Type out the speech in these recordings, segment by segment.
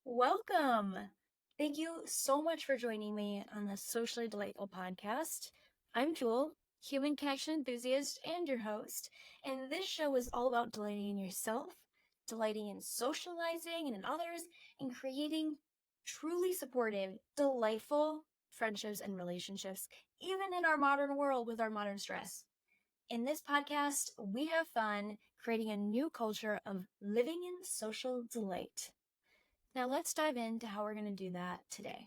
Welcome. Thank you so much for joining me on the Socially Delightful podcast. I'm Jewel, human connection enthusiast and your host, and this show is all about delighting in yourself, delighting in socializing and in others, and creating truly supportive, delightful friendships and relationships, even in our modern world with our modern stress. In this podcast, we have fun creating a new culture of living in social delight. Now let's dive into how we're going to do that today.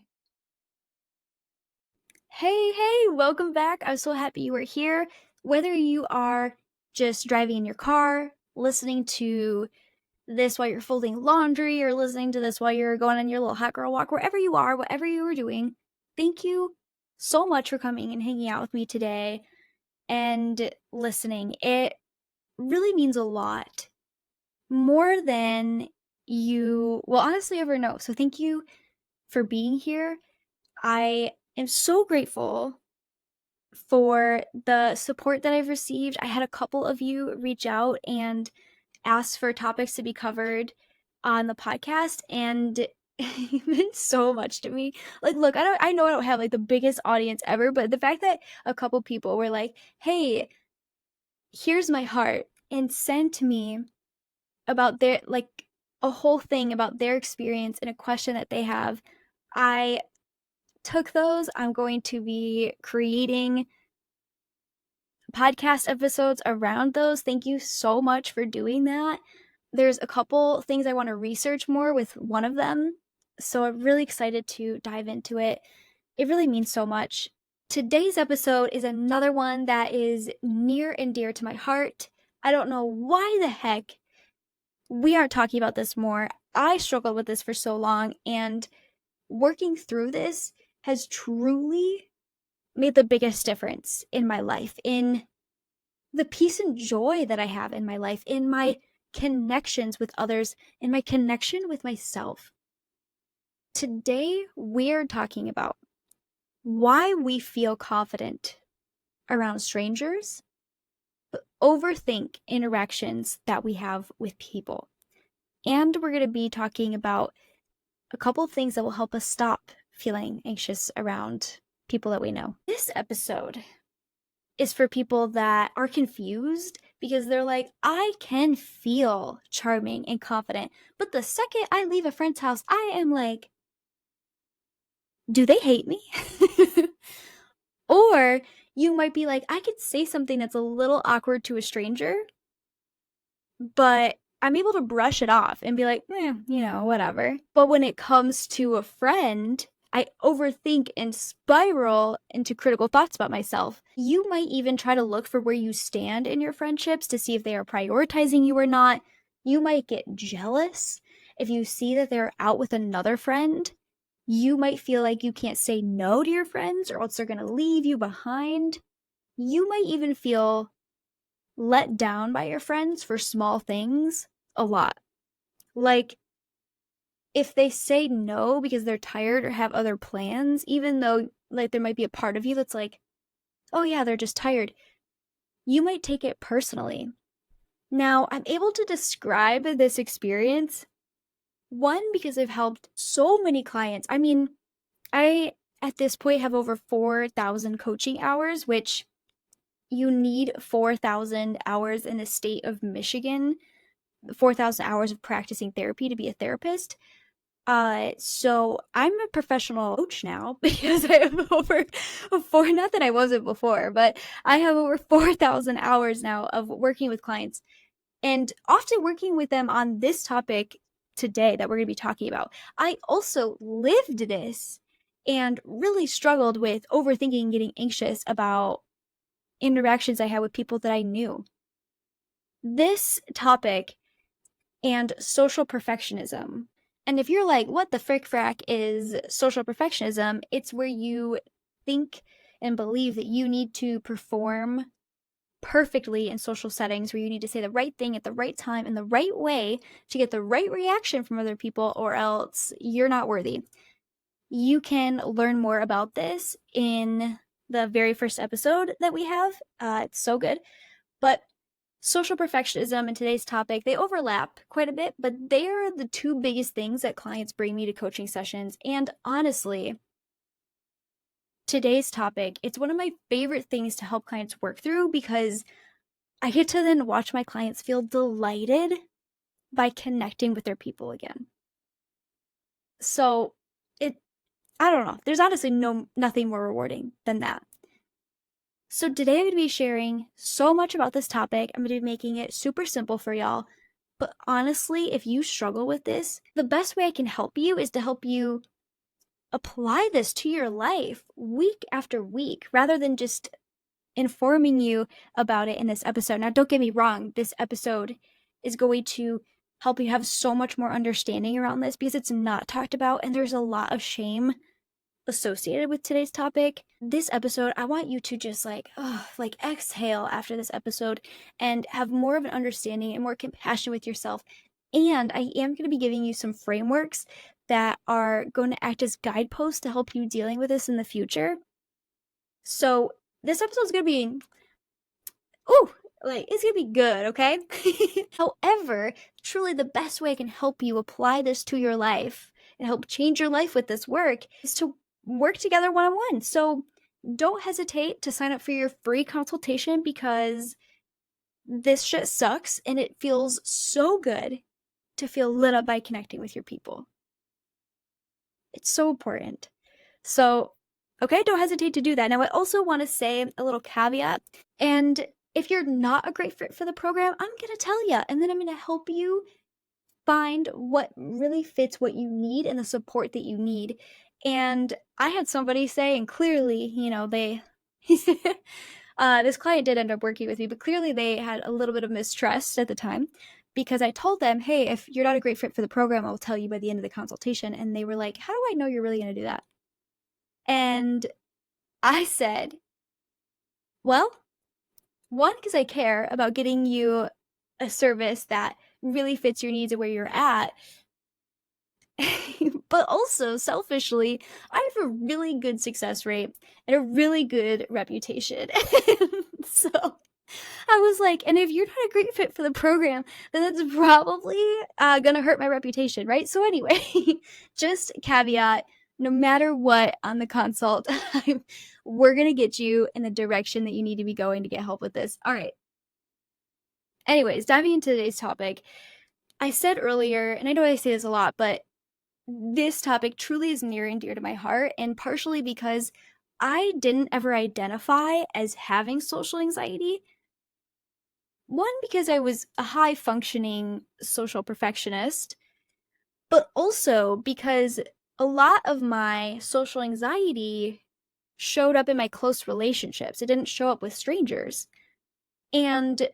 Hey, welcome back. I'm so happy you are here. Whether you are just driving in your car, listening to this while you're folding laundry, or listening to this while you're going on your little hot girl walk, wherever you are, whatever you are doing, thank you so much for coming and hanging out with me today and listening. It really means a lot, more than you will honestly ever know. So thank you for being here. I am so grateful for the support that I've received. I had a couple of you reach out and ask for topics to be covered on the podcast, and it meant so much to me. Like, look, I know I don't have like the biggest audience ever, but the fact that a couple people were like, "Hey, here's my heart," and sent me about their like a whole thing about their experience and a question that they have. I took those. I'm going to be creating podcast episodes around those. Thank you so much for doing that. There's a couple things I want to research more with one of them. So I'm really excited to dive into it. It really means so much. Today's episode is another one that is near and dear to my heart. I don't know why the heck we aren't talking about this more. I struggled with this for so long, and working through this has truly made the biggest difference in my life, in the peace and joy that I have in my life, in my connections with others, in my connection with myself. Today, we're talking about why we feel confident around strangers, but overthink interactions that we have with people. And we're going to be talking about a couple of things that will help us stop feeling anxious around people that we know. This episode is for people that are confused because they're like, I can feel charming and confident, but the second I leave a friend's house, I am like, do they hate me? Or you might be like, I could say something that's a little awkward to a stranger, but I'm able to brush it off and be like, whatever. But when it comes to a friend, I overthink and spiral into critical thoughts about myself. You might even try to look for where you stand in your friendships to see if they are prioritizing you or not. You might get jealous if you see that they're out with another friend. You might feel like you can't say no to your friends or else they're going to leave you behind. You might even feel let down by your friends for small things a lot. Like, if they say no because they're tired or have other plans, even though like there might be a part of you that's like, oh yeah, they're just tired, you might take it personally. Now, I'm able to describe this experience, one, because I've helped so many clients. I mean, I at this point have over 4,000 coaching hours, which you need 4,000 hours in the state of Michigan, 4,000 hours of practicing therapy to be a therapist. So I'm a professional coach now because I have over not that I wasn't before, but I have over 4,000 hours now of working with clients, and often working with them on this topic today that we're going to be talking about. I also lived this and really struggled with overthinking and getting anxious about interactions I had with people that I knew. This topic and social perfectionism. And if you're like, what the frick frack is social perfectionism? It's where you think and believe that you need to perform perfectly in social settings, where you need to say the right thing at the right time in the right way to get the right reaction from other people, or else you're not worthy. You can learn more about this in the very first episode that we have. It's so good. But Social perfectionism and today's topic, they overlap quite a bit, but they are the two biggest things that clients bring me to coaching sessions. And honestly, today's topic, it's one of my favorite things to help clients work through because I get to then watch my clients feel delighted by connecting with their people again. So I don't know. There's honestly nothing more rewarding than that. So today I'm going to be sharing so much about this topic. I'm going to be making it super simple for y'all. But honestly, if you struggle with this, the best way I can help you is to help you apply this to your life week after week rather than just informing you about it in this episode. Now, don't get me wrong, this episode is going to help you have so much more understanding around this because it's not talked about and there's a lot of shame associated with today's topic. This episode, I want you to just like exhale after this episode and have more of an understanding and more compassion with yourself. And I am going to be giving you some frameworks that are going to act as guideposts to help you dealing with this in the future. So this episode is going to be, it's going to be good, okay? However, truly the best way I can help you apply this to your life and help change your life with this work is to work together one-on-one. So don't hesitate to sign up for your free consultation because this shit sucks and it feels so good to feel lit up by connecting with your people. It's so important. So, okay, don't hesitate to do that. Now, I also want to say a little caveat. And if you're not a great fit for the program, I'm going to tell you. And then I'm going to help you find what really fits what you need and the support that you need. And I had somebody say, and clearly, they, this client did end up working with me, but clearly they had a little bit of mistrust at the time because I told them, hey, if you're not a great fit for the program, I'll tell you by the end of the consultation. And they were like, how do I know you're really going to do that? And I said, well, one, because I care about getting you a service that really fits your needs and where you're at. But also, selfishly, I have a really good success rate and a really good reputation. So I was like, and if you're not a great fit for the program, then that's probably gonna hurt my reputation, right? So anyway, just caveat, no matter what on the consult, we're gonna get you in the direction that you need to be going to get help with this. All right. Anyways, diving into today's topic, I said earlier, and I know I say this a lot, but this topic truly is near and dear to my heart, and partially because I didn't ever identify as having social anxiety. One, because I was a high-functioning social perfectionist, but also because a lot of my social anxiety showed up in my close relationships. It didn't show up with strangers. And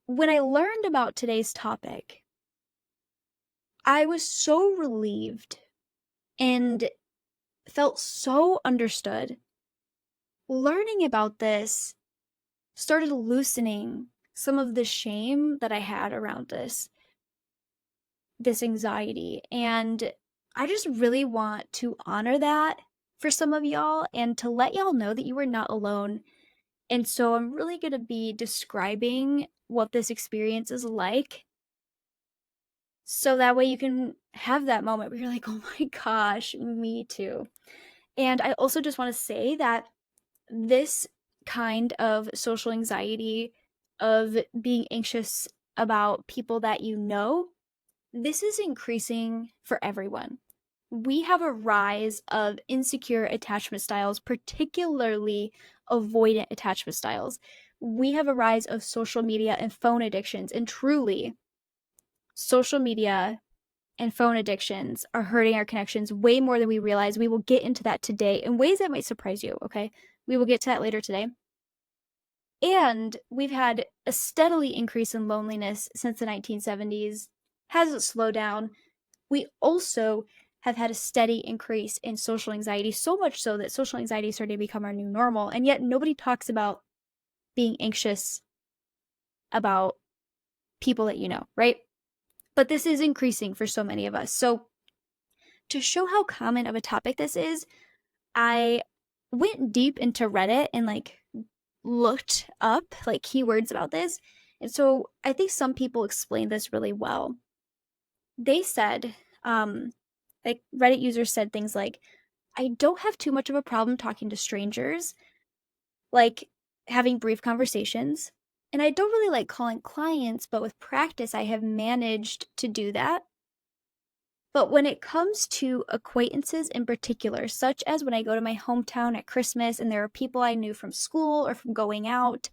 when I learned about today's topic, I was so relieved and felt so understood. Learning about this started loosening some of the shame that I had around this anxiety. And I just really want to honor that for some of y'all and to let y'all know that you are not alone. And so I'm really going to be describing what this experience is like. So that way you can have that moment where you're like, oh my gosh, me too. And I also just want to say that this kind of social anxiety of being anxious about people that you know, this is increasing for everyone. We have a rise of insecure attachment styles, particularly avoidant attachment styles. We have a rise of social media and phone addictions, and truly, social media and phone addictions are hurting our connections way more than we realize. We will get into that today in ways that might surprise you, okay? We will get to that later today. And we've had a steadily increase in loneliness since the 1970s. Hasn't slowed down. We also have had a steady increase in social anxiety, so much so that social anxiety is starting to become our new normal. And yet nobody talks about being anxious about people that you know, right? But this is increasing for so many of us. So to show how common of a topic this is, I went deep into Reddit and looked up keywords about this. And so I think some people explain this really well. They said, like Reddit users said things like, I don't have too much of a problem talking to strangers, like having brief conversations. And I don't really like calling clients, but with practice, I have managed to do that. But when it comes to acquaintances in particular, such as when I go to my hometown at Christmas and there are people I knew from school or from going out,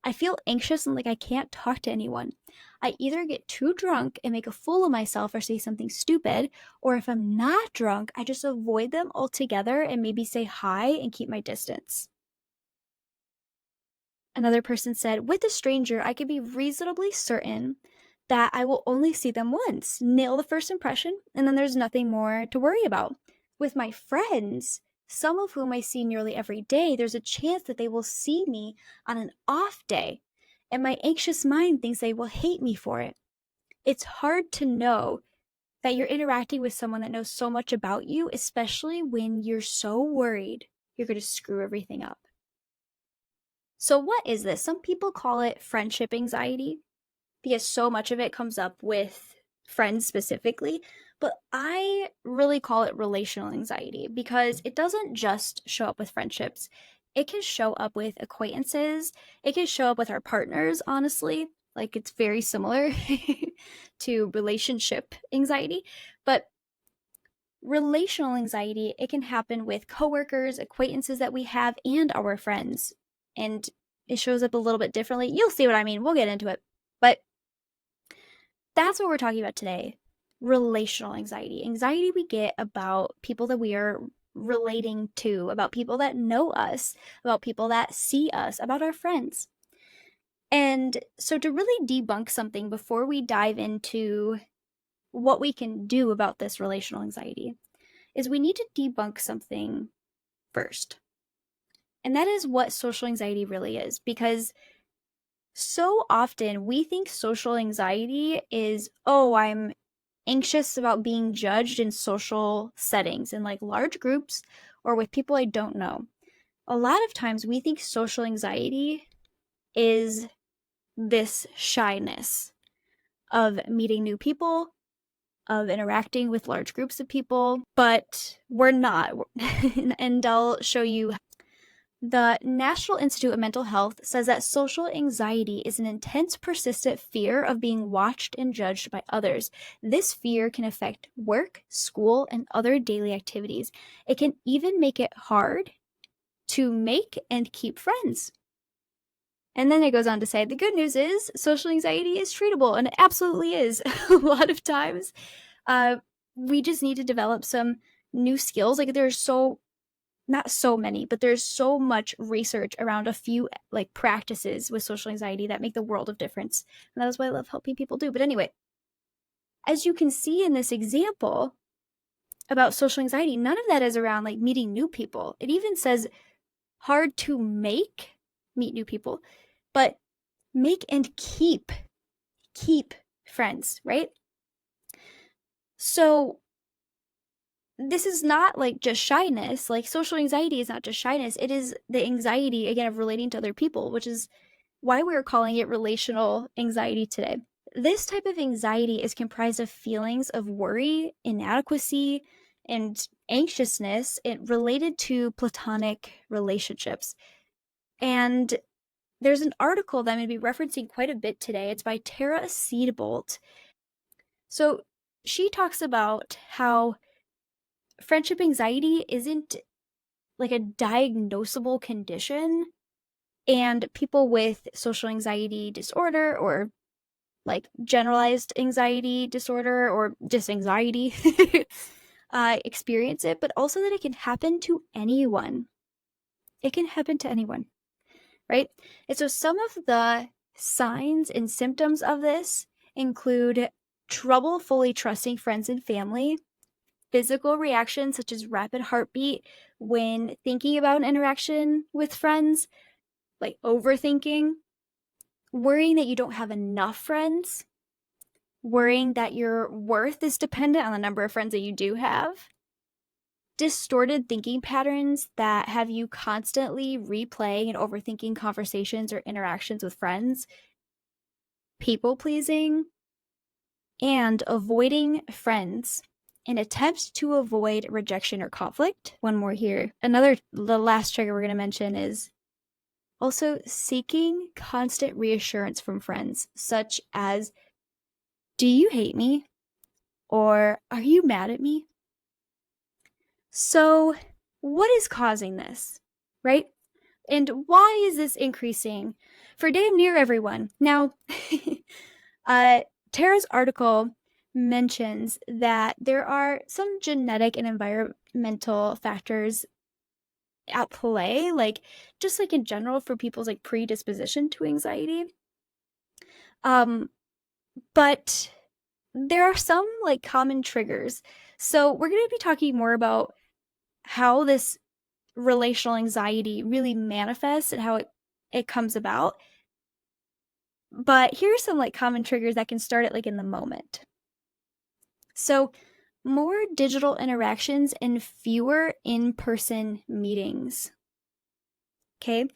I feel anxious and like I can't talk to anyone. I either get too drunk and make a fool of myself or say something stupid, or if I'm not drunk, I just avoid them altogether and maybe say hi and keep my distance. Another person said, with a stranger, I can be reasonably certain that I will only see them once, nail the first impression, and then there's nothing more to worry about. With my friends, some of whom I see nearly every day, there's a chance that they will see me on an off day, and my anxious mind thinks they will hate me for it. It's hard to know that you're interacting with someone that knows so much about you, especially when you're so worried you're going to screw everything up. So, what is this? Some people call it friendship anxiety because so much of it comes up with friends specifically. But I really call it relational anxiety because it doesn't just show up with friendships, it can show up with acquaintances, it can show up with our partners, honestly. Like it's very similar to relationship anxiety. But relational anxiety, it can happen with coworkers, acquaintances that we have, and our friends. And it shows up a little bit differently. You'll see what I mean. We'll get into it. But that's what we're talking about today. Relational anxiety. Anxiety we get about people that we are relating to, about people that know us, about people that see us, about our friends. And so to really debunk something before we dive into what we can do about this relational anxiety is we need to debunk something first. And that is what social anxiety really is, because so often we think social anxiety is, oh, I'm anxious about being judged in social settings, in like large groups or with people I don't know. A lot of times we think social anxiety is this shyness of meeting new people, of interacting with large groups of people, but we're not. And I'll show you. The National Institute of Mental Health says that social anxiety is an intense, persistent fear of being watched and judged by others. This fear can affect work, school, and other daily activities. It can even make it hard to make and keep friends. And then it goes on to say, the good news is social anxiety is treatable, and it absolutely is. A lot of times, we just need to develop some new skills. Like there's not so many, but there's so much research around a few like practices with social anxiety that make the world of difference. And that is what I love helping people do. But anyway, as you can see in this example about social anxiety, none of that is around like meeting new people. It even says hard to meet new people, but make and keep friends, right? So this is not like just shyness. Like social anxiety is not just shyness. It is the anxiety, again, of relating to other people, which is why we're calling it relational anxiety today. This type of anxiety is comprised of feelings of worry, inadequacy, and anxiousness related to platonic relationships. And there's an article that I'm going to be referencing quite a bit today. It's by Tara Seedbolt. So she talks about how friendship anxiety isn't like a diagnosable condition, and people with social anxiety disorder or like generalized anxiety disorder or just anxiety experience it, but also that it can happen to anyone. It can happen to anyone, right? And so some of the signs and symptoms of this include trouble fully trusting friends and family, physical reactions such as rapid heartbeat when thinking about an interaction with friends, like overthinking, worrying that you don't have enough friends, worrying that your worth is dependent on the number of friends that you do have, distorted thinking patterns that have you constantly replaying and overthinking conversations or interactions with friends. people pleasing, and avoiding friends in attempt to avoid rejection or conflict. One more here. The last trigger we're going to mention is also seeking constant reassurance from friends, such as, do you hate me? Or are you mad at me? So, what is causing this, right? And why is this increasing for damn near everyone? Now, Tara's article mentions that there are some genetic and environmental factors at play, like just like in general for people's like predisposition to anxiety. But there are some like common triggers. So we're going to be talking more about how this relational anxiety really manifests and how it comes about. But here's some like common triggers that can start it like in the moment. So more digital interactions and fewer in-person meetings. Okay?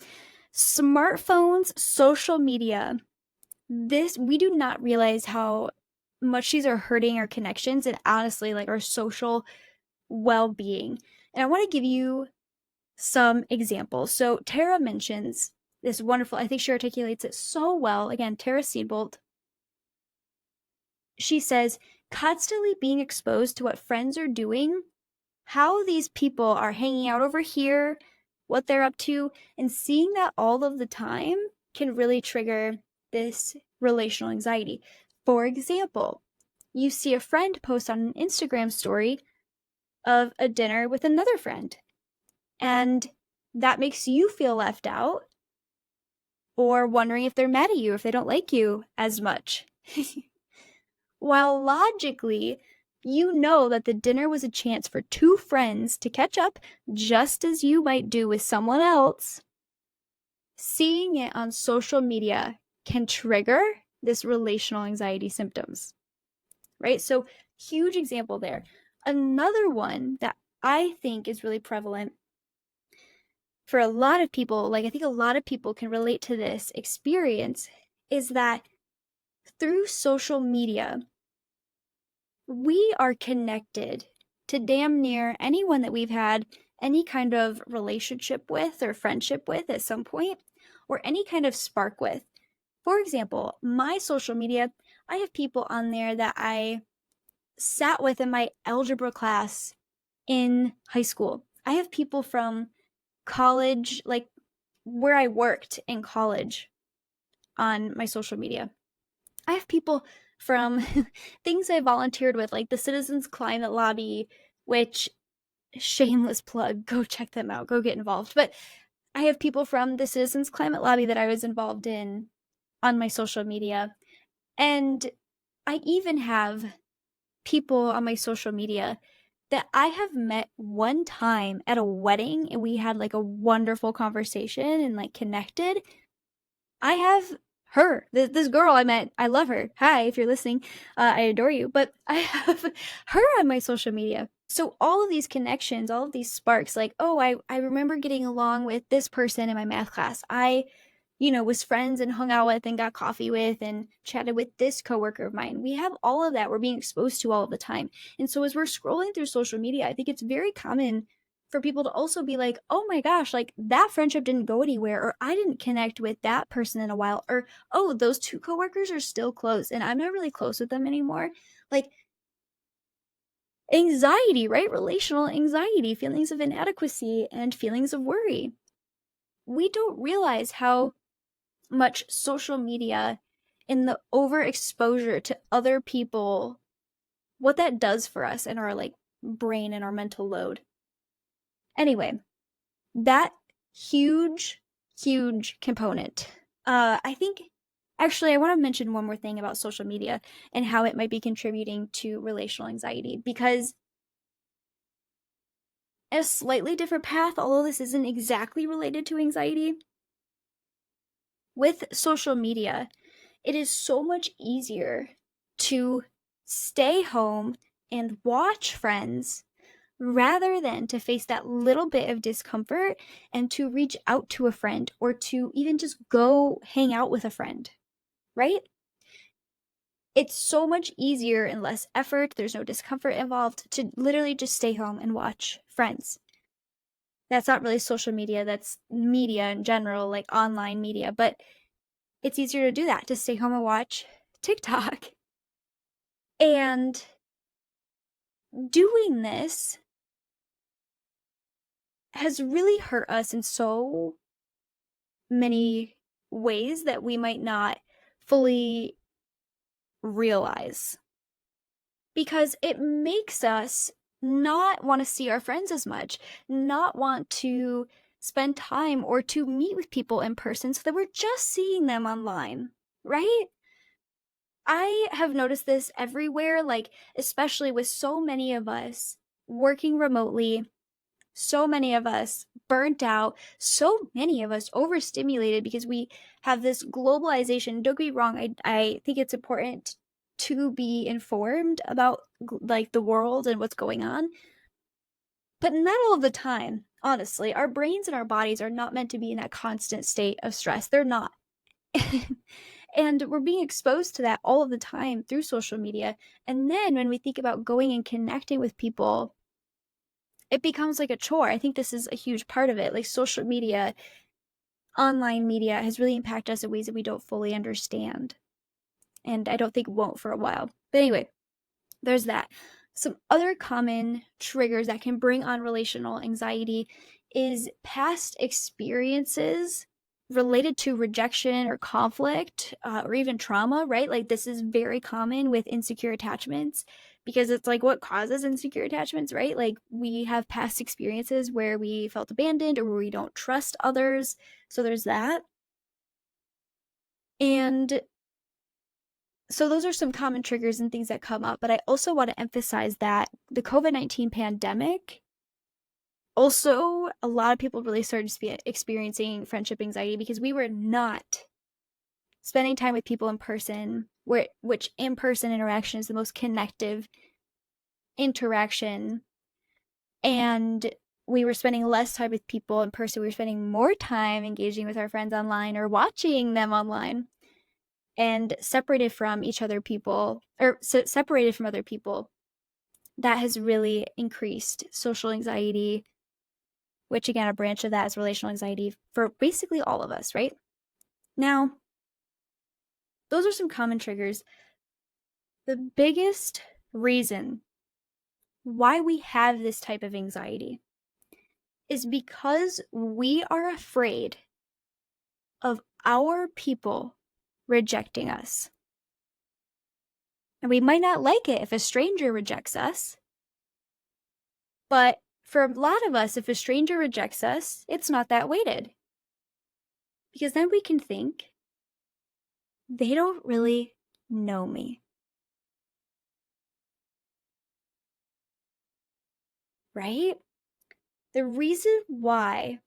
Smartphones, social media. We do not realize how much these are hurting our connections and honestly like our social well-being. And I want to give you some examples. So Tara mentions this wonderful, I think she articulates it so well. Again, Tara Seedbolt. She says, constantly being exposed to what friends are doing, how these people are hanging out over here, what they're up to, and seeing that all of the time can really trigger this relational anxiety. For example, you see a friend post on an Instagram story of a dinner with another friend, and that makes you feel left out or wondering if they're mad at you, if they don't like you as much. While logically, you know that the dinner was a chance for two friends to catch up just as you might do with someone else, seeing it on social media can trigger this relational anxiety symptoms, right? So, huge example there. Another one that I think is really prevalent for a lot of people, like I think a lot of people can relate to this experience, is that through social media, we are connected to damn near anyone that we've had any kind of relationship with or friendship with at some point, or any kind of spark with. For example, my social media, I have people on there that I sat with in my algebra class in high school. I have people from college, like where I worked in college, on my social media. I have people from things I volunteered with, like the Citizens Climate Lobby, which, shameless plug, go check them out, go get involved. But I have people from the Citizens Climate Lobby that I was involved in on my social media. And I even have people on my social media that I have met one time at a wedding and we had like a wonderful conversation and like connected. I have her, this girl I met. I love her. Hi, if you're listening, I adore you. But I have her on my social media. So all of these connections, all of these sparks, like, oh, I remember getting along with this person in my math class. I was friends and hung out with and got coffee with and chatted with this coworker of mine. We have all of that we're being exposed to all of the time. And so as we're scrolling through social media, I think it's very common for people to also be like, oh my gosh, like that friendship didn't go anywhere, or I didn't connect with that person in a while, or oh, those two coworkers are still close and I'm not really close with them anymore. Like anxiety, right? Relational anxiety, feelings of inadequacy, and feelings of worry. We don't realize how much social media and the overexposure to other people, what that does for us and our like brain and our mental load. Anyway, that huge component. I think actually I want to mention one more thing about social media and how it might be contributing to relational anxiety, because a slightly different path, although this isn't exactly related to anxiety, with social media, it is so much easier to stay home and watch Friends rather than to face that little bit of discomfort and to reach out to a friend or to even just go hang out with a friend, right? It's so much easier and less effort, there's no discomfort involved, to literally just stay home and watch Friends. That's not really social media, that's media in general, like online media, but it's easier to do that, to stay home and watch TikTok. And doing this has really hurt us in so many ways that we might not fully realize. Because it makes us not want to see our friends as much, not want to spend time or to meet with people in person so that we're just seeing them online, right? I have noticed this everywhere, like, especially with so many of us working remotely, so many of us burnt out, so many of us overstimulated because we have this globalization. Don't get me wrong, I think it's important to be informed about like the world and what's going on, but not all of the time. Honestly, our brains and our bodies are not meant to be in that constant state of stress. They're not. And we're being exposed to that all of the time through social media. And then when we think about going and connecting with people, it becomes like a chore. I think this is a huge part of it. Like social media, online media has really impacted us in ways that we don't fully understand. And I don't think won't for a while. But anyway, there's that. Some other common triggers that can bring on relational anxiety is past experiences related to rejection or conflict, or even trauma, right? Like this is very common with insecure attachments because it's like what causes insecure attachments, right? Like we have past experiences where we felt abandoned or where we don't trust others. So there's that. And so those are some common triggers and things that come up, but I also want to emphasize that the COVID-19 pandemic, also a lot of people really started experiencing friendship anxiety because we were not spending time with people in person, which in-person interaction is the most connective interaction, and we were spending less time with people in person. We were spending more time engaging with our friends online or watching them online, and separated from each other people, or separated from other people. That has really increased social anxiety, which again, a branch of that is relational anxiety for basically all of us, right? Now, those are some common triggers. The biggest reason why we have this type of anxiety is because we are afraid of our people rejecting us. And we might not like it if a stranger rejects us, but for a lot of us, if a stranger rejects us, it's not that weighted. Because then we can think, they don't really know me. Right? The reason why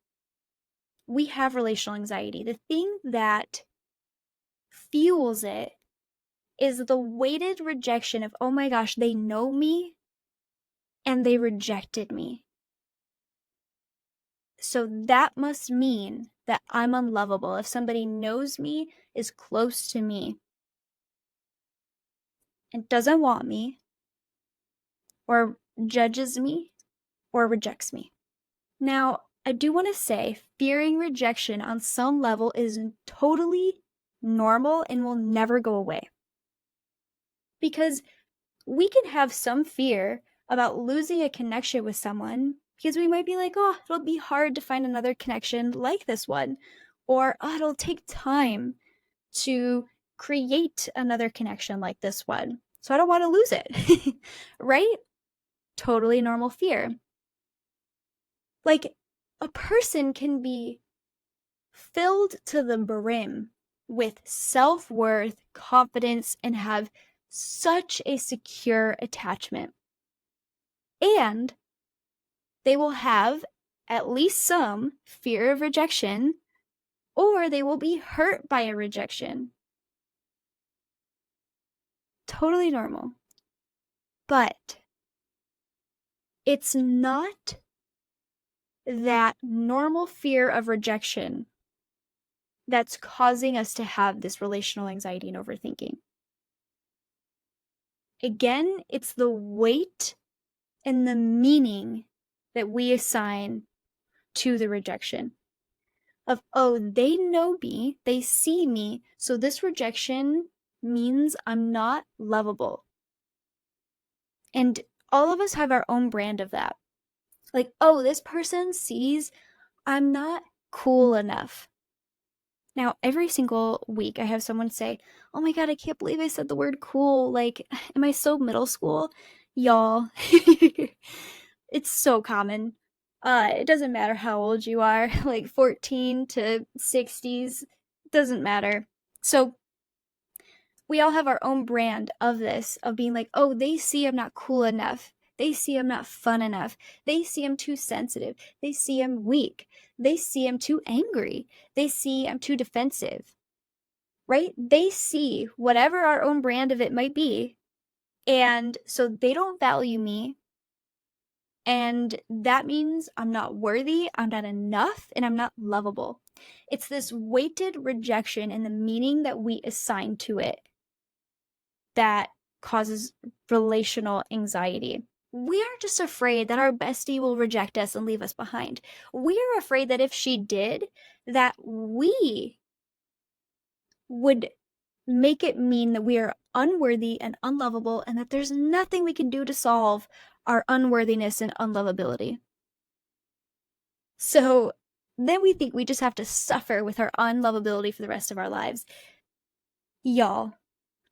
we have relational anxiety, the thing that fuels it, is the weighted rejection of, oh my gosh, they know me and they rejected me. So that must mean that I'm unlovable. If somebody knows me, is close to me, and doesn't want me, or judges me, or rejects me. Now, I do want to say fearing rejection on some level is totally normal and will never go away. Because we can have some fear about losing a connection with someone because we might be like, oh, it'll be hard to find another connection like this one. Or, oh, it'll take time to create another connection like this one. So I don't want to lose it, right? Totally normal fear. Like a person can be filled to the brim with self-worth, confidence, and have such a secure attachment. And they will have at least some fear of rejection, or they will be hurt by a rejection. Totally normal. But it's not that normal fear of rejection that's causing us to have this relational anxiety and overthinking. Again, it's the weight and the meaning that we assign to the rejection of, oh, they know me, they see me, so this rejection means I'm not lovable. And all of us have our own brand of that. Like, oh, this person sees I'm not cool enough. Now, every single week, I have someone say, oh my God, I can't believe I said the word cool. Like, am I so middle school? Y'all, it's so common. It doesn't matter how old you are, like 14 to 60s, doesn't matter. So, we all have our own brand of this, of being like, oh, they see I'm not cool enough. They see I'm not fun enough. They see I'm too sensitive. They see I'm weak. They see I'm too angry. They see I'm too defensive, right? They see whatever our own brand of it might be. And so they don't value me. And that means I'm not worthy, I'm not enough, and I'm not lovable. It's this weighted rejection and the meaning that we assign to it that causes relational anxiety. We are just afraid that our bestie will reject us and leave us behind. We are afraid that if she did, that we would make it mean that we are unworthy and unlovable and that there's nothing we can do to solve our unworthiness and unlovability. So then we think we just have to suffer with our unlovability for the rest of our lives. Y'all,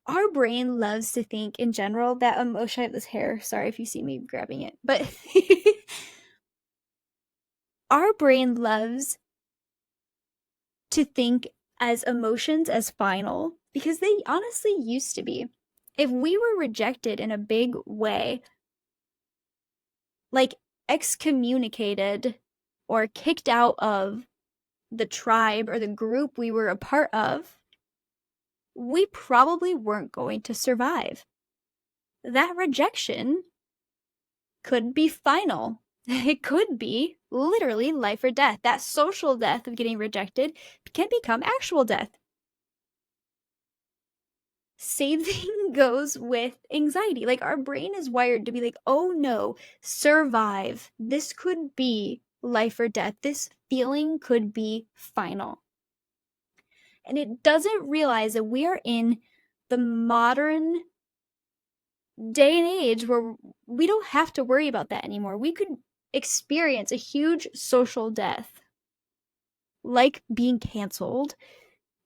our brain loves to think in general that emotion. I have this hair. Sorry if you see me grabbing it. But our brain loves to think as emotions as final because they honestly used to be. If we were rejected in a big way, like excommunicated or kicked out of the tribe or the group we were a part of, we probably weren't going to survive. That rejection could be final. It could be literally life or death. That social death of getting rejected can become actual death. Same thing goes with anxiety. Like, our brain is wired to be like, oh no, survive. This could be life or death. This feeling could be final. And it doesn't realize that we are in the modern day and age where we don't have to worry about that anymore. We could experience a huge social death, like being canceled,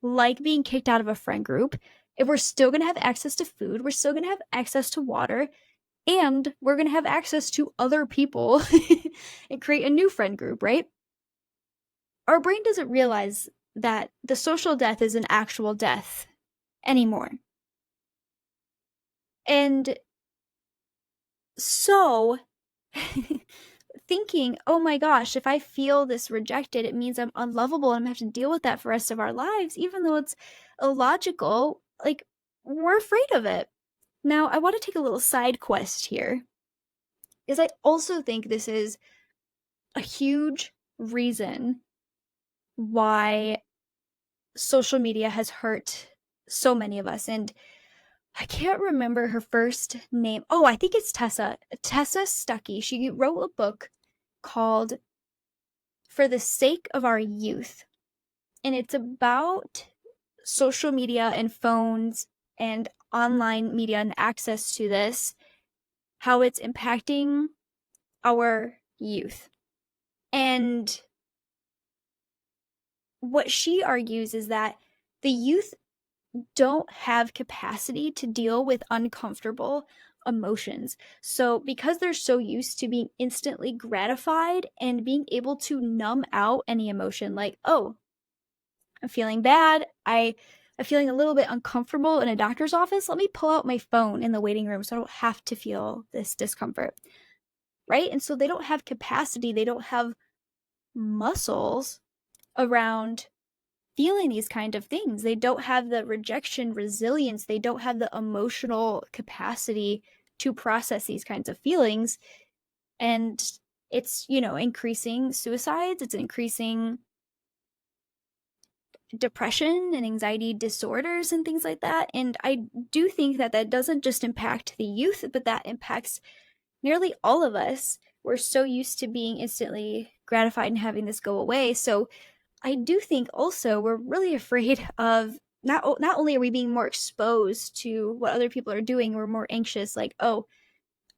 like being kicked out of a friend group. If we're still going to have access to food, we're still going to have access to water, and we're going to have access to other people and create a new friend group, right? Our brain doesn't realize that the social death is an actual death anymore. And so thinking, oh my gosh, if I feel this rejected, it means I'm unlovable and I'm gonna have to deal with that for the rest of our lives, even though it's illogical, like, we're afraid of it. Now, I want to take a little side quest here, is I also think this is a huge reason why social media has hurt so many of us. And I can't remember her first name. Oh, I think it's Tessa Stuckey. She wrote a book called For the Sake of Our Youth. And it's about social media and phones and online media and access to this, how it's impacting our youth. And what she argues is that the youth don't have capacity to deal with uncomfortable emotions. So because they're so used to being instantly gratified and being able to numb out any emotion, like, oh, I'm feeling bad, I'm feeling a little bit uncomfortable in a doctor's office, let me pull out my phone in the waiting room so I don't have to feel this discomfort, right? And so they don't have capacity, they don't have muscles around feeling these kind of things. They don't have the rejection resilience. They don't have the emotional capacity to process these kinds of feelings. And it's, increasing suicides. It's increasing depression and anxiety disorders and things like that. And I do think that that doesn't just impact the youth, but that impacts nearly all of us. We're so used to being instantly gratified and having this go away. So I do think also we're really afraid of not only are we being more exposed to what other people are doing, we're more anxious, like, oh,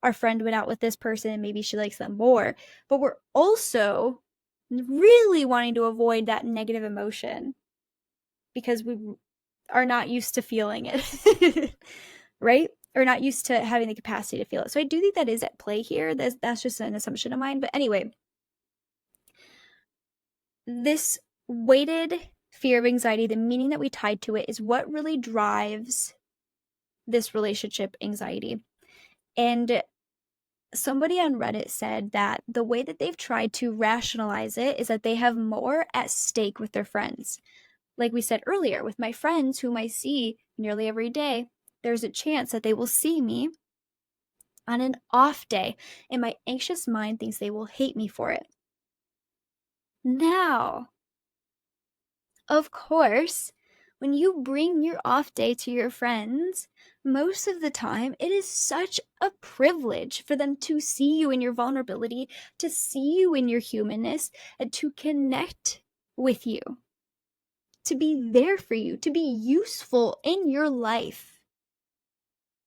our friend went out with this person, maybe she likes them more, but we're also really wanting to avoid that negative emotion because we are not used to feeling it, right? Or not used to having the capacity to feel it. So I do think that is at play here. That's just an assumption of mine. But anyway, this weighted fear of anxiety, the meaning that we tied to it, is what really drives this relationship anxiety. And somebody on Reddit said that the way that they've tried to rationalize it is that they have more at stake with their friends. Like we said earlier, with my friends whom I see nearly every day, there's a chance that they will see me on an off day, and my anxious mind thinks they will hate me for it. Now, of course, when you bring your off day to your friends, most of the time it is such a privilege for them to see you in your vulnerability, to see you in your humanness, and to connect with you, to be there for you, to be useful in your life,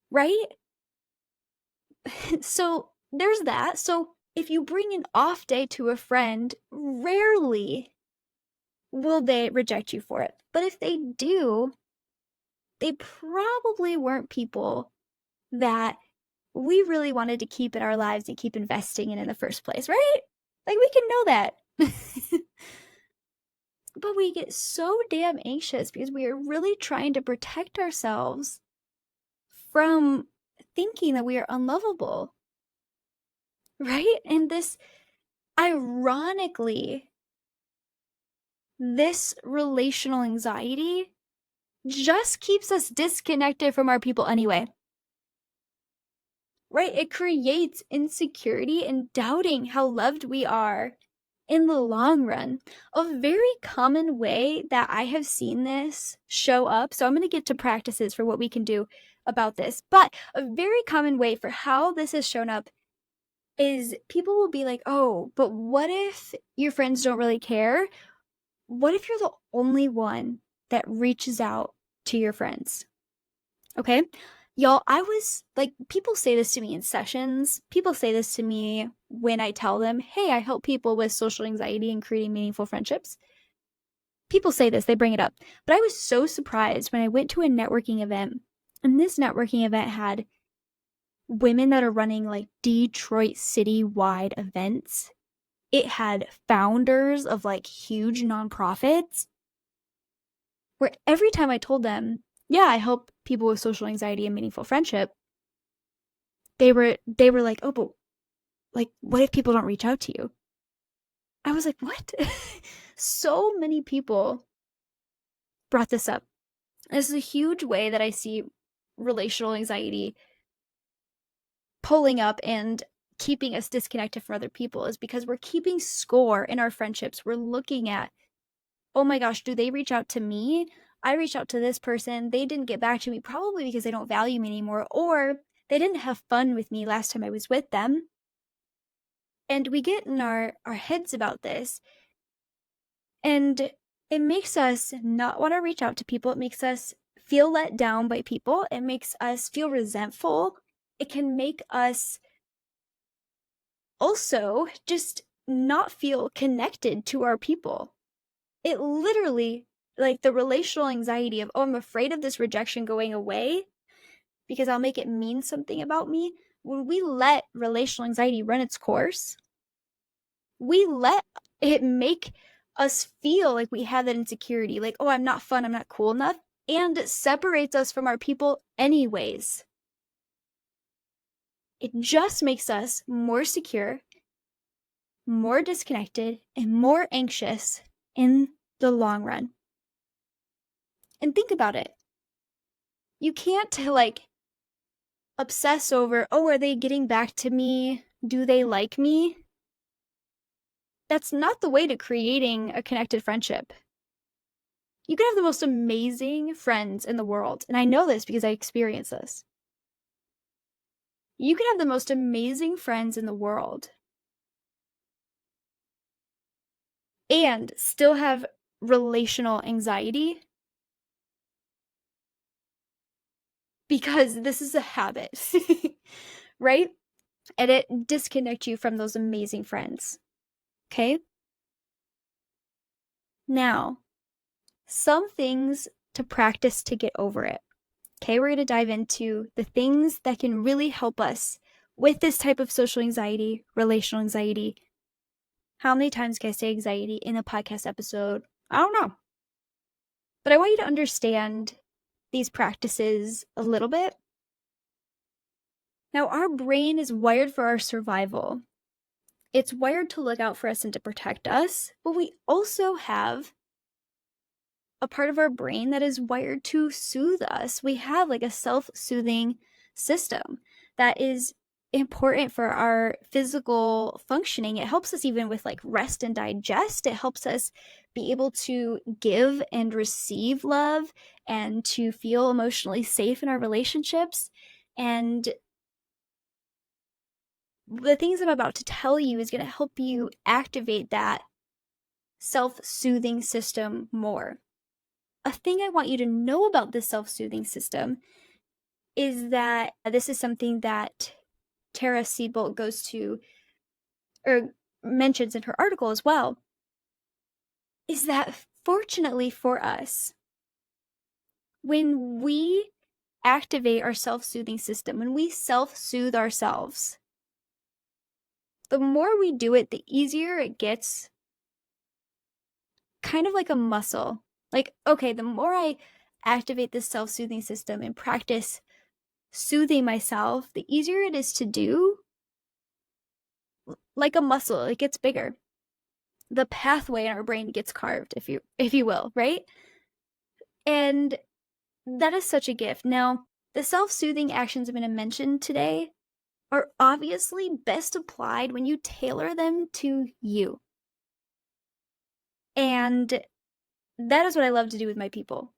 right? So there's that. So if you bring an off day to a friend, rarely will they reject you for it. But if they do, they probably weren't people that we really wanted to keep in our lives and keep investing in the first place, right? Like, we can know that. But we get so damn anxious because we are really trying to protect ourselves from thinking that we are unlovable, right? And this, ironically, this relational anxiety just keeps us disconnected from our people anyway. Right? It creates insecurity and doubting how loved we are in the long run. A very common way that I have seen this show up, so I'm going to get to practices for what we can do about this, but a very common way for how this has shown up is people will be like, oh, but what if your friends don't really care? What if you're the only one that reaches out to your friends? Okay. Y'all, I was like, people say this to me in sessions. People say this to me when I tell them, hey, I help people with social anxiety and creating meaningful friendships. People say this, they bring it up. But I was so surprised when I went to a networking event, and this networking event had women that are running like Detroit city-wide events. It had founders of like huge nonprofits, where every time I told them, yeah, I help people with social anxiety and meaningful friendship, they were like, oh, but like, what if people don't reach out to you? I was like, what? So many people brought this up. This is a huge way that I see relational anxiety pulling up and keeping us disconnected from other people, is because we're keeping score in our friendships. We're looking at, oh my gosh, do they reach out to me? I reached out to this person. They didn't get back to me, probably because they don't value me anymore, or they didn't have fun with me last time I was with them. And we get in our heads about this, and it makes us not want to reach out to people. It makes us feel let down by people. It makes us feel resentful. It can make us also just not feel connected to our people. It literally, like, the relational anxiety of, oh, I'm afraid of this rejection going away because I'll make it mean something about me. When we let relational anxiety run its course, we let it make us feel like we have that insecurity, like, oh, I'm not fun, I'm not cool enough, and it separates us from our people anyways. It just makes us more secure, more disconnected, and more anxious in the long run. And think about it. You can't, like, obsess over, oh, are they getting back to me? Do they like me? That's not the way to creating a connected friendship. You can have the most amazing friends in the world, and I know this because I experienced this. You can have the most amazing friends in the world and still have relational anxiety because this is a habit, right? And it disconnects you from those amazing friends. Okay? Now, some things to practice to get over it. Okay, we're going to dive into the things that can really help us with this type of social anxiety, relational anxiety. How many times can I say anxiety in a podcast episode? I don't know. But I want you to understand these practices a little bit. Now, our brain is wired for our survival. It's wired to look out for us and to protect us, but we also have a part of our brain that is wired to soothe us. We have like a self-soothing system that is important for our physical functioning. It helps us even with like rest and digest. It helps us be able to give and receive love and to feel emotionally safe in our relationships. And the things I'm about to tell you is going to help you activate that self-soothing system more. A thing I want you to know about this self-soothing system is that this is something that Tara Seedbolt goes to or mentions in her article as well, is that fortunately for us, when we activate our self-soothing system, when we self-soothe ourselves, the more we do it, the easier it gets, kind of like a muscle. Like, okay, the more I activate this self-soothing system and practice soothing myself, the easier it is to do. Like a muscle, it gets bigger. The pathway in our brain gets carved, if you will, right? And that is such a gift. Now, the self-soothing actions I'm going to mention today are obviously best applied when you tailor them to you. And that is what I love to do with my people.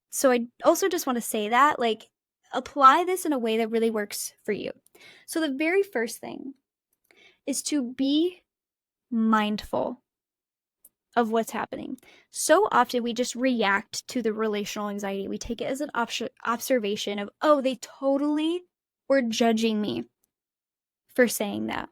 So I also just want to say that, like, apply this in a way that really works for you. So the very first thing is to be mindful of what's happening. So often we just react to the relational anxiety. We take it as an observation of, oh, they totally were judging me for saying that.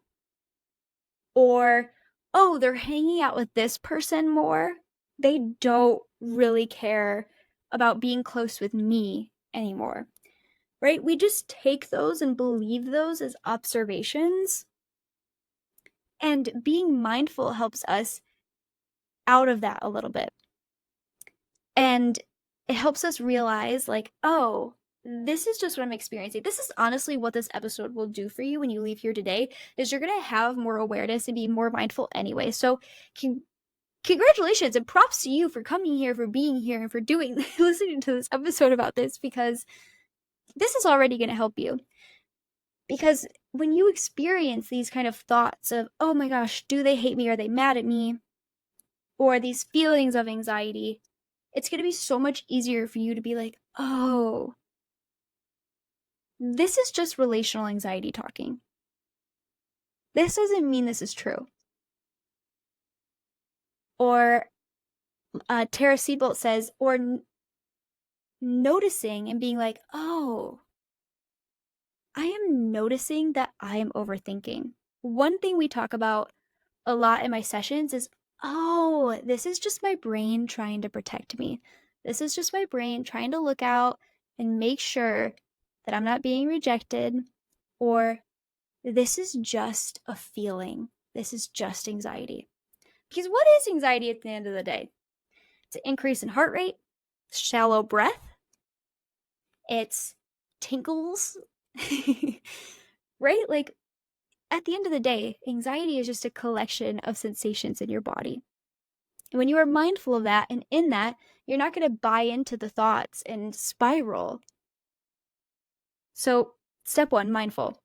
Or, oh, they're hanging out with this person more. They don't really care about being close with me anymore. Right? We just take those and believe those as observations. And being mindful helps us out of that a little bit. And it helps us realize, like, oh, this is just what I'm experiencing. This is honestly what this episode will do for you when you leave here today, is you're going to have more awareness and be more mindful anyway. So congratulations and props to you for coming here, for being here, and for listening to this episode about this, because this is already going to help you. Because when you experience these kind of thoughts of, oh my gosh, do they hate me? Are they mad at me? Or these feelings of anxiety, it's going to be so much easier for you to be like, oh, this is just relational anxiety talking. This doesn't mean this is true. Or Tara Seedbolt says, or noticing and being like, oh, I am noticing that I am overthinking. One thing we talk about a lot in my sessions is, oh, this is just my brain trying to protect me. This is just my brain trying to look out and make sure that I'm not being rejected, or this is just a feeling. This is just anxiety. Because what is anxiety at the end of the day? It's an increase in heart rate, shallow breath, it's tinkles, right? Like, at the end of the day, anxiety is just a collection of sensations in your body. And when you are mindful of that and in that, you're not going to buy into the thoughts and spiral. So, step 1, mindful.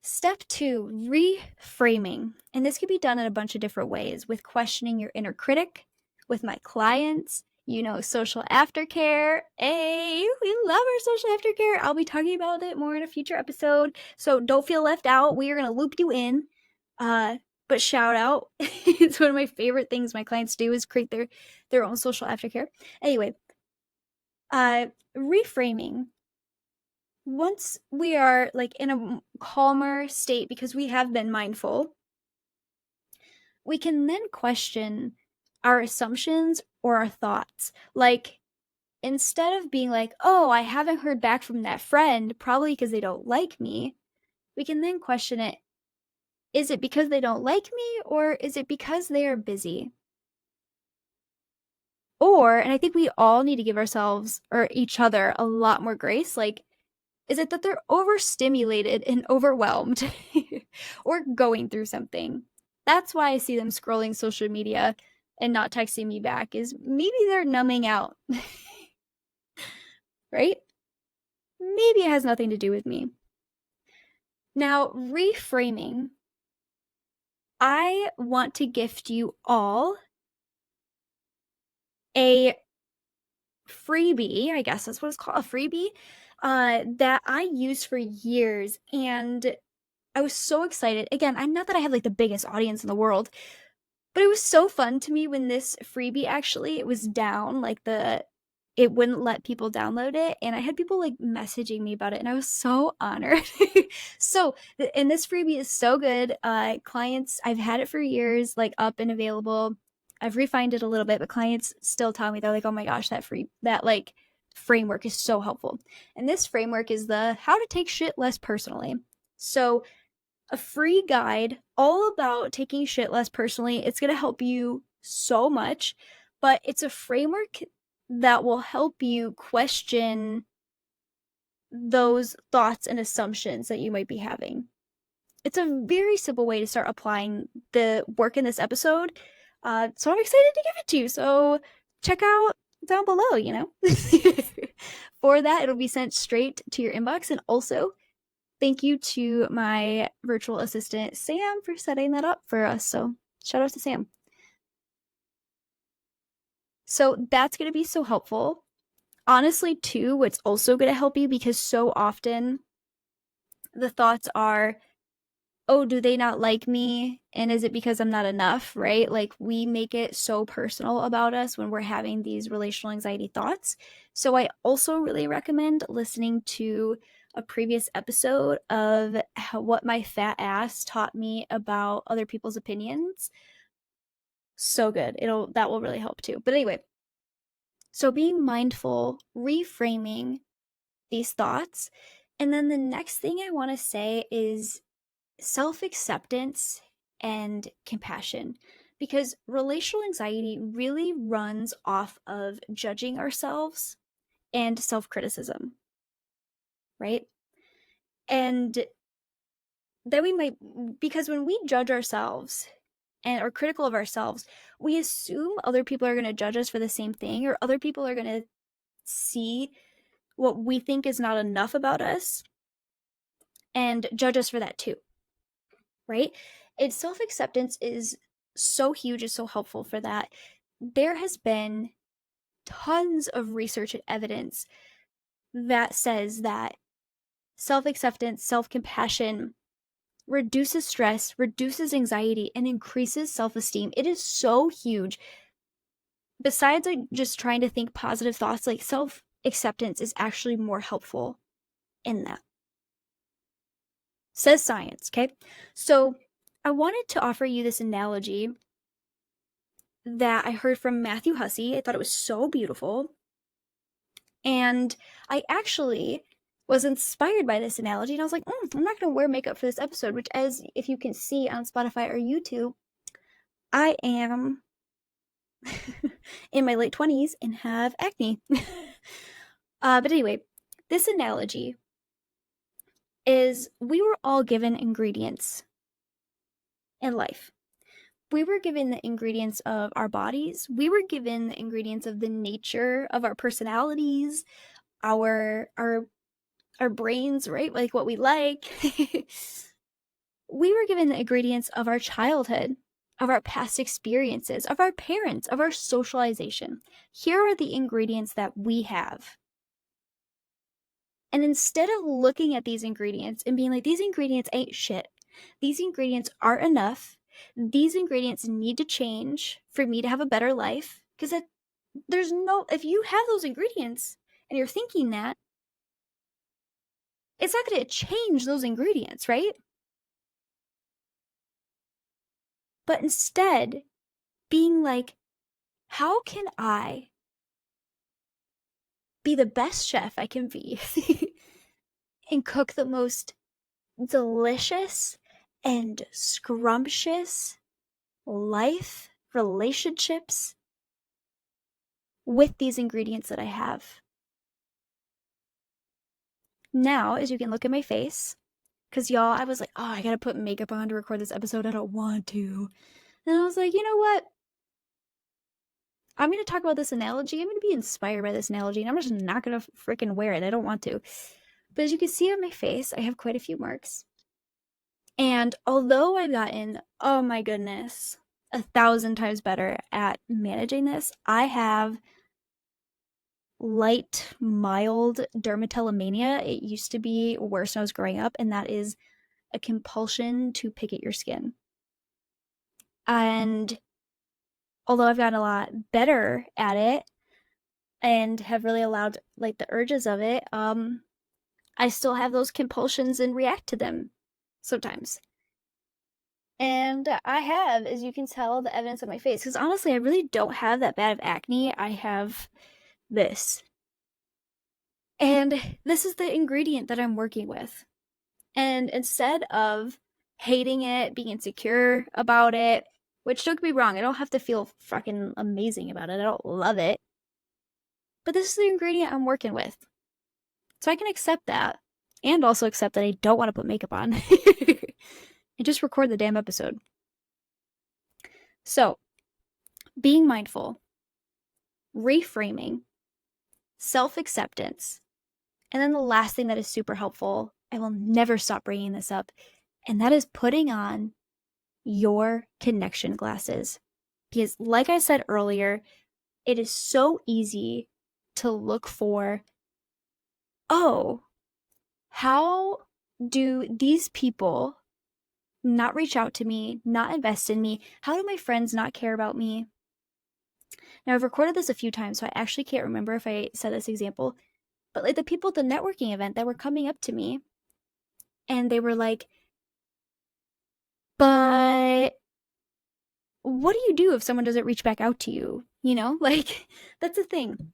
Step 2, reframing. And this can be done in a bunch of different ways, with questioning your inner critic, with my clients, social aftercare. Hey, we love our social aftercare. I'll be talking about it more in a future episode, so don't feel left out. We are going to loop you in. But shout out, it's one of my favorite things my clients do is create their own social aftercare. Anyway, reframing. Once we are like in a calmer state because we have been mindful, we can then question our assumptions or our thoughts. Like, instead of being like, oh, I haven't heard back from that friend, probably because they don't like me, we can then question it. Is it because they don't like me, or is it because they are busy? Or, and I think we all need to give ourselves or each other a lot more grace, like, is it that they're overstimulated and overwhelmed or going through something? That's why I see them scrolling social media and not texting me back, is maybe they're numbing out, right? Maybe it has nothing to do with me. Now, reframing. I want to gift you all a freebie, I guess that's what it's called, a freebie, that I used for years, and I was so excited. Again, I'm not that I have like the biggest audience in the world, but it was so fun to me when this freebie actually it was down, like it wouldn't let people download it, and I had people like messaging me about it, and I was so honored. So, and this freebie is so good. Clients, I've had it for years, like up and available. I've refined it a little bit, but clients still tell me, they're like, "Oh my gosh, that like framework is so helpful." And this framework is the how to take shit less personally. So, a free guide all about taking shit less personally. It's going to help you so much, but it's a framework that will help you question those thoughts and assumptions that you might be having. It's a very simple way to start applying the work in this episode. So I'm excited to give it to you. So check out down below. For that, it'll be sent straight to your inbox. And also, thank you to my virtual assistant, Sam, for setting that up for us. So shout out to Sam. So that's going to be so helpful. Honestly, too, what's also going to help you, because so often the thoughts are, oh, do they not like me? And is it because I'm not enough, right? Like, we make it so personal about us when we're having these relational anxiety thoughts. So I also really recommend listening to a previous episode of what my fat ass taught me about other people's opinions. So good. That will really help too. But anyway, so being mindful, reframing these thoughts. And then the next thing I want to say is self-acceptance and compassion, because relational anxiety really runs off of judging ourselves and self-criticism, right? And then because when we judge ourselves and are critical of ourselves, we assume other people are going to judge us for the same thing, or other people are going to see what we think is not enough about us and judge us for that too, right? And self-acceptance is so huge, is so helpful for that. There has been tons of research and evidence that says that self-acceptance, self-compassion reduces stress, reduces anxiety, and increases self-esteem. It is so huge. Besides like just trying to think positive thoughts, like self-acceptance is actually more helpful in that. Says science, okay? So I wanted to offer you this analogy that I heard from Matthew Hussey. I thought it was so beautiful. And I actually was inspired by this analogy, and I was like, I'm not going to wear makeup for this episode, which, as if you can see on Spotify or YouTube, I am in my late 20s and have acne. But anyway, this analogy is we were all given ingredients in life. We were given the ingredients of our bodies. We were given the ingredients of the nature of our personalities, our brains, right? Like what we like. We were given the ingredients of our childhood, of our past experiences, of our parents, of our socialization. Here are the ingredients that we have. And instead of looking at these ingredients and being like, these ingredients ain't shit, these ingredients aren't enough, these ingredients need to change for me to have a better life, because there's no, if you have those ingredients and you're thinking that, it's not going to change those ingredients, right? But instead, being like, how can I be the best chef I can be and cook the most delicious and scrumptious life, relationships with these ingredients that I have? Now, as you can look at my face, because y'all, I was like, oh, I gotta put makeup on to record this episode. I don't want to. And I was like, you know what? I'm gonna talk about this analogy. I'm gonna be inspired by this analogy, and I'm just not gonna freaking wear it. I don't want to. But as you can see on my face, I have quite a few marks. And although I've gotten, oh my goodness, 1,000 times better at managing this, I have light, mild dermatillomania. It used to be worse when I was growing up, and that is a compulsion to pick at your skin. And although I've gotten a lot better at it and have really allowed like the urges of it, I still have those compulsions and react to them sometimes. And I have, as you can tell, the evidence on my face. Because honestly, I really don't have that bad of acne. I have this. And this is the ingredient that I'm working with. And instead of hating it, being insecure about it, which don't get me wrong, I don't have to feel fucking amazing about it. I don't love it. But this is the ingredient I'm working with. So I can accept that. And also accept that I don't want to put makeup on. And just record the damn episode. So, being mindful, reframing, self-acceptance, and then the last thing that is super helpful, I will never stop bringing this up, and that is putting on your connection glasses. Because like I said earlier, it is so easy to look for, oh, how do these people not reach out to me, not invest in me? How do my friends not care about me? Now, I've recorded this a few times, so I actually can't remember if I said this example, but like the people at the networking event that were coming up to me and they were like, but what do you do if someone doesn't reach back out to you? You know, like that's the thing.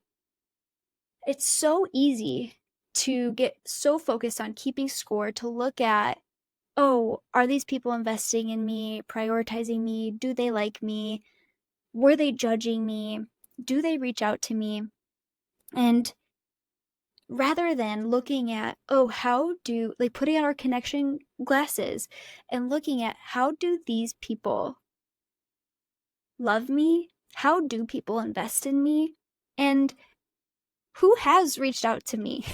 It's so easy to get so focused on keeping score, to look at, oh, are these people investing in me, prioritizing me? Do they like me? Were they judging me? Do they reach out to me? And rather than looking at, oh, how do, like putting on our connection glasses and looking at how do these people love me? How do people invest in me? And who has reached out to me?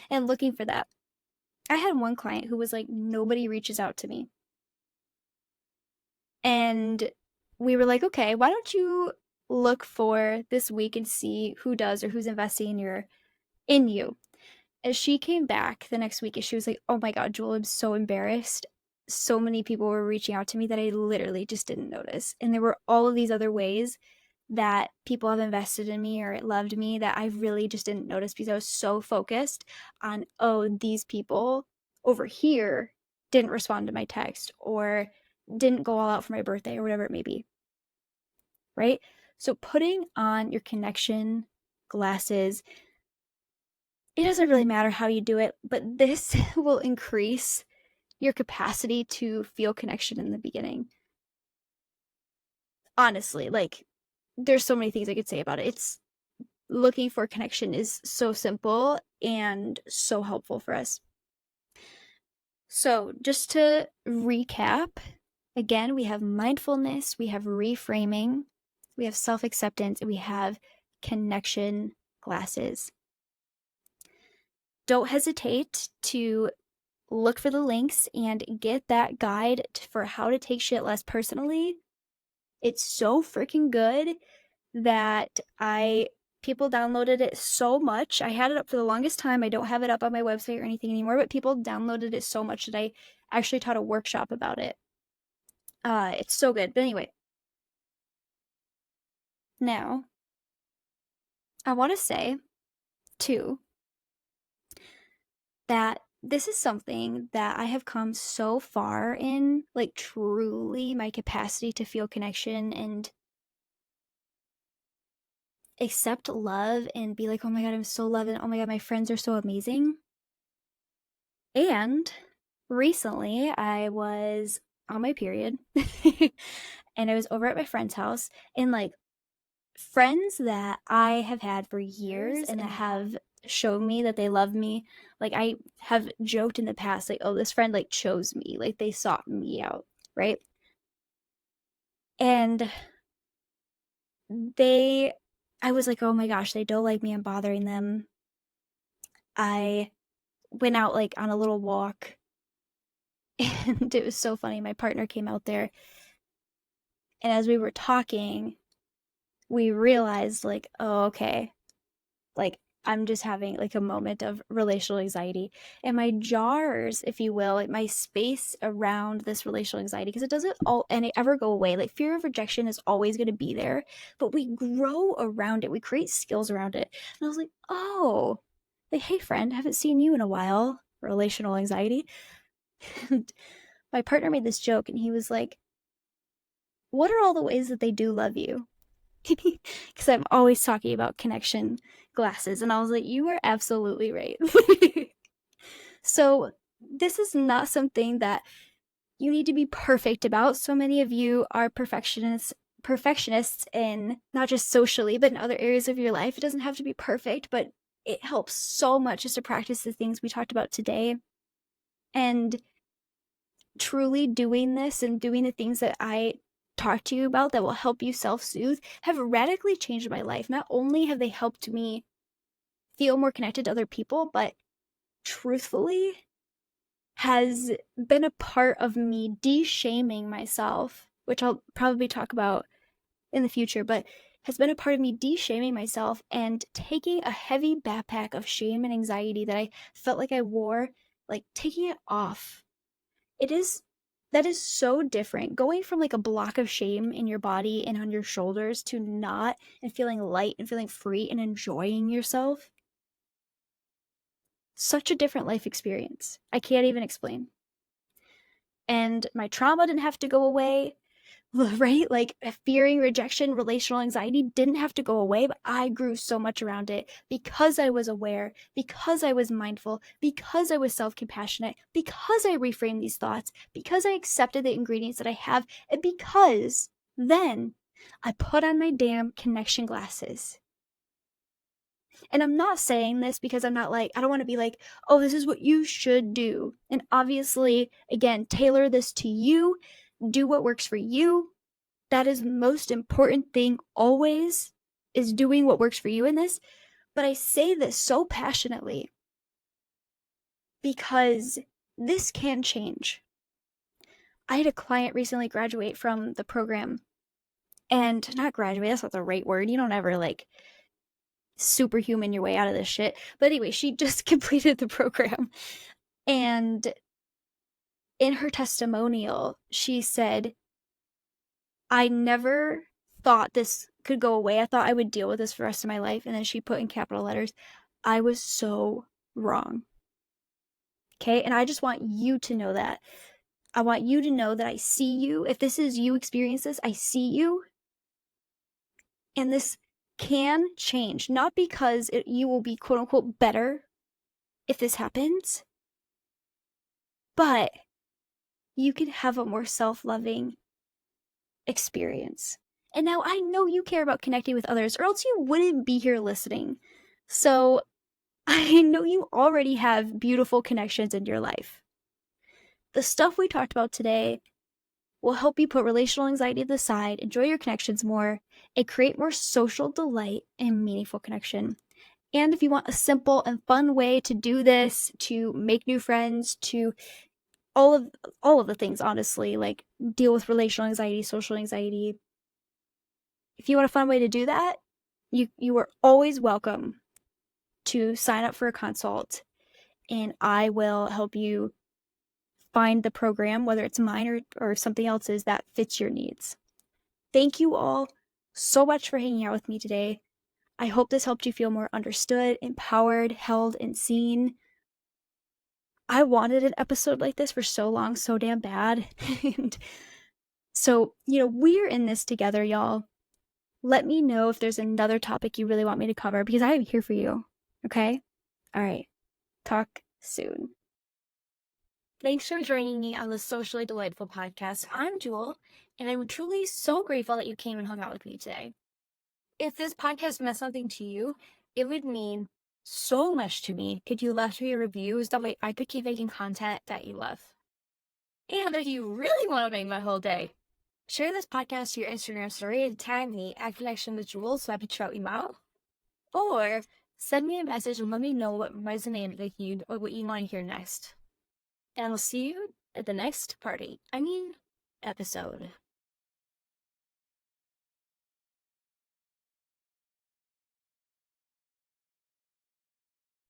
And looking for that. I had one client who was like, nobody reaches out to me. And we were like, okay, why don't you look for this week and see who does or who's investing in you. As she came back the next week, she was like, oh my God, Jewel, I'm so embarrassed. So many people were reaching out to me that I literally just didn't notice. And there were all of these other ways that people have invested in me or loved me that I really just didn't notice because I was so focused on, oh, these people over here didn't respond to my text or didn't go all out for my birthday or whatever it may be. Right? So putting on your connection glasses, it doesn't really matter how you do it, but this will increase your capacity to feel connection in the beginning. Honestly, like there's so many things I could say about it. It's looking for connection is so simple and so helpful for us. So, just to recap, again, we have mindfulness, we have reframing, we have self-acceptance, and we have connection glasses. Don't hesitate to look for the links and get that guide for how to take shit less personally It's so freaking good that people downloaded it so much. I had it up for the longest time. I don't have it up on my website or anything anymore, but people downloaded it so much that I actually taught a workshop about it. It's so good. But anyway, now I want to say too that this is something that I have come so far in, like truly my capacity to feel connection and accept love and be like, oh my God, I'm so loved. And oh my God, my friends are so amazing. And recently I was on my period and I was over at my friend's house, and like friends that I have had for years and that have shown me that they love me. Like I have joked in the past, like, oh, this friend like chose me, like they sought me out, right? And they, I was like, oh my gosh, they don't like me, I'm bothering them. I went out like on a little walk and it was so funny. My partner came out there, and as we were talking, we realized like, oh, okay, like I'm just having like a moment of relational anxiety, and my jars, if you will, like my space around this relational anxiety, because it doesn't all and it ever go away. Like fear of rejection is always going to be there, but we grow around it. We create skills around it. And I was like, oh, like, hey friend, haven't seen you in a while. Relational anxiety. And my partner made this joke, and he was like, what are all the ways that they do love you? Because I'm always talking about connection glasses. And I was like, you are absolutely right. So, this is not something that you need to be perfect about. So many of you are perfectionists in not just socially, but in other areas of your life. It doesn't have to be perfect, but it helps so much just to practice the things we talked about today. And truly doing this and doing the things that I talk to you about that will help you self-soothe have radically changed my life. Not only have they helped me feel more connected to other people, but truthfully has been a part of me de-shaming myself, which I'll probably talk about in the future, but has been a part of me de-shaming myself and taking a heavy backpack of shame and anxiety that I felt like I wore, like taking it off. It is that is so different. Going from like a block of shame in your body and on your shoulders to not, and feeling light and feeling free and enjoying yourself. Such a different life experience. I can't even explain. And my trauma didn't have to go away, right? Like fearing rejection, relational anxiety didn't have to go away, but I grew so much around it because I was aware, because I was mindful, because I was self-compassionate, because I reframed these thoughts, because I accepted the ingredients that I have, and because then I put on my damn connection glasses. And I'm not saying this because I'm not like, I don't want to be like, oh, this is what you should do. And obviously, again, tailor this to you, do what works for you. That is the most important thing always, is doing what works for you in this. But I say this so passionately because this can change. I had a client recently graduate from the program, and not graduate, that's not the right word. You don't ever like superhuman your way out of this shit. But anyway, she just completed the program. And in her testimonial, she said, I never thought this could go away. I thought I would deal with this for the rest of my life. And then she put in capital letters, I was so wrong. Okay. And I just want you to know that. I want you to know that I see you. If this is you experience this, I see you. And this can change. Not because you will be quote unquote better if this happens, but you can have a more self-loving experience. And now I know you care about connecting with others, or else you wouldn't be here listening. So I know you already have beautiful connections in your life. The stuff we talked about today will help you put relational anxiety to the side, enjoy your connections more, and create more social delight and meaningful connection. And if you want a simple and fun way to do this, to make new friends, to all of the things, honestly, like deal with relational anxiety, social anxiety, if you want a fun way to do that, you are always welcome to sign up for a consult, and I will help you find the program, whether it's mine or something else's, that fits your needs. Thank you all so much for hanging out with me today. I hope this helped you feel more understood, empowered, held, and seen. I wanted an episode like this for so long, so damn bad. And so, we're in this together, y'all. Let me know if there's another topic you really want me to cover, because I am here for you. Okay? All right. Talk soon. Thanks for joining me on the Socially Delightful podcast. I'm Jewel, and I'm truly so grateful that you came and hung out with me today. If this podcast meant something to you, it would mean so much to me if you left me reviews. That way I could keep making content that you love. And if you really want to make my whole day, share this podcast to your Instagram story and tag me at Connection with Jewel so I can shout you out. Or send me a message and let me know what resonated with you or what you want to hear next. And I'll see you at the next episode.